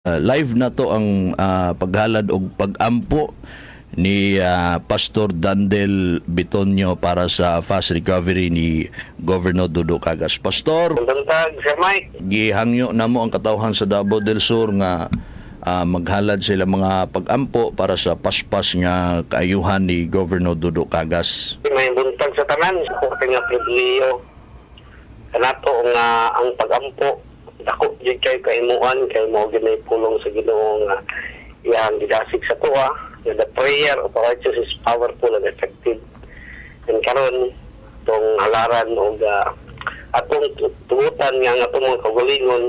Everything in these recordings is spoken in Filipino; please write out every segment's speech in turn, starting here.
Live na to ang paghalad og pag-ampo ni Pastor Dandel Bitonyo para sa fast recovery ni Governor Dudu Cagas. Pastor, Buntag, Sir Mike. gihangyo na mo ang katawhan sa Davao del Sur nga maghalad sila mga pag-ampo para sa paspas nga kaayuhan ni Governor Dudu Cagas. May buntag sa tanan. Ako nga pribiliyo. Kanato nga ang pag-ampo. Dako yun kayo kaimuan. Kay mo ginay pulong sa Ginoo nga iyang didasig sa tuwa. The prayer of our righteous is powerful and effective. And karon itong halaran o atong tugutan nga atong mga kagalingon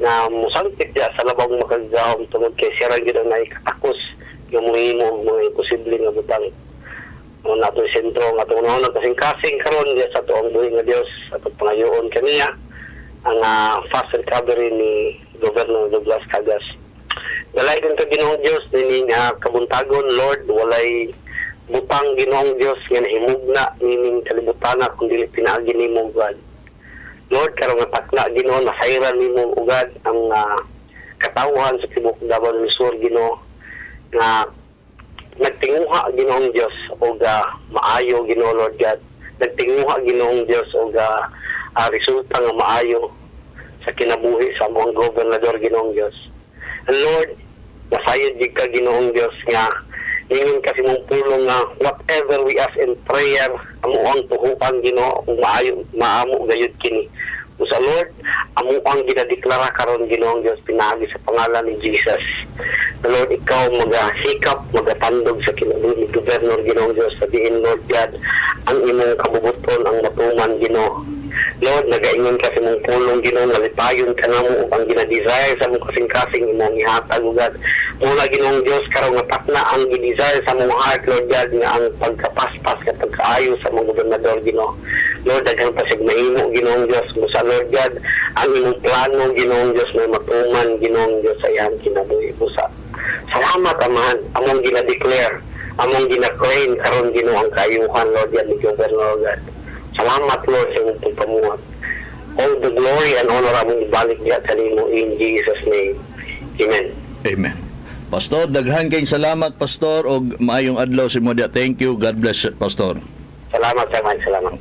na musantik niya sa labang makagahom tungod kay siya rin na ikatakos yung muhimo mga imposible nga butang. Ano na itong sentro nga itong unang kasing-kasing karon diya sa tuong buhay nga Diyos at pangayoon kaniya ang fast recovery ni Governor Douglas Cagas. Walay din ka Ginoong Diyos nini nga kabuntagon, Lord, walay butang Ginoong Diyos nga nahimugna nining kalibutana kung dili pinaagi nimo God. Lord, karong nga takna Ginoo nasayran nimo ugad ang katawhan sa tibok Davao del Sur Ginoo nga nagtinguha Ginoong Diyos og maayo Ginoo Lord God. Nagtinguha Ginoong Diyos og resulta nga maayo sa kinabuhi sa among gobernador Ginoong Diyos. And Lord, nasayod jud ka Ginoong Diyos nga ingon kasi mong pulong nga whatever we ask in prayer amo ang tuhuan Ginoo ug maamo gayud kini. Usa Lord, amo ang ginadeklara karon Ginoong Diyos pinaagi sa pangalan ni Jesus. The Lord, ikaw magasikap, magatandog sa kinabuhi ni Governor Ginoong Diyos sa diin Lord God ang imong kabubuton ang matuman Ginoo. Lord, nagaingon kasi mong pulong Ginoo nga lipayon ka namo ang ginadesire sa mong kasing-kasing imong ihatag ugad. Mula Ginoong Diyos karong natakna ang gidesire sa mong heart Lord God nga ang pagkapaspas ka pagkaayo sa mong gobernador Ginoo. Lord, daghang pasig mahimo Ginoong Diyos mo sa Lord God ang imong plano Ginoong Diyos may matuman Ginoong Diyos sa iyang kinabuhi busa. Salamat Amahan, among ginadeclare, among gina-claim karon Ginoo ang kaayuhan Lord God ni Governor God. Salamat Lord sa iyong pagpamuhat. All the glory and honor among ibalik diya sa nimo in Jesus name. Amen. Amen. Pastor, daghan kayong salamat Pastor og maayong adlaw si mo dia. Thank you. God bless Pastor. Salamat, salamat.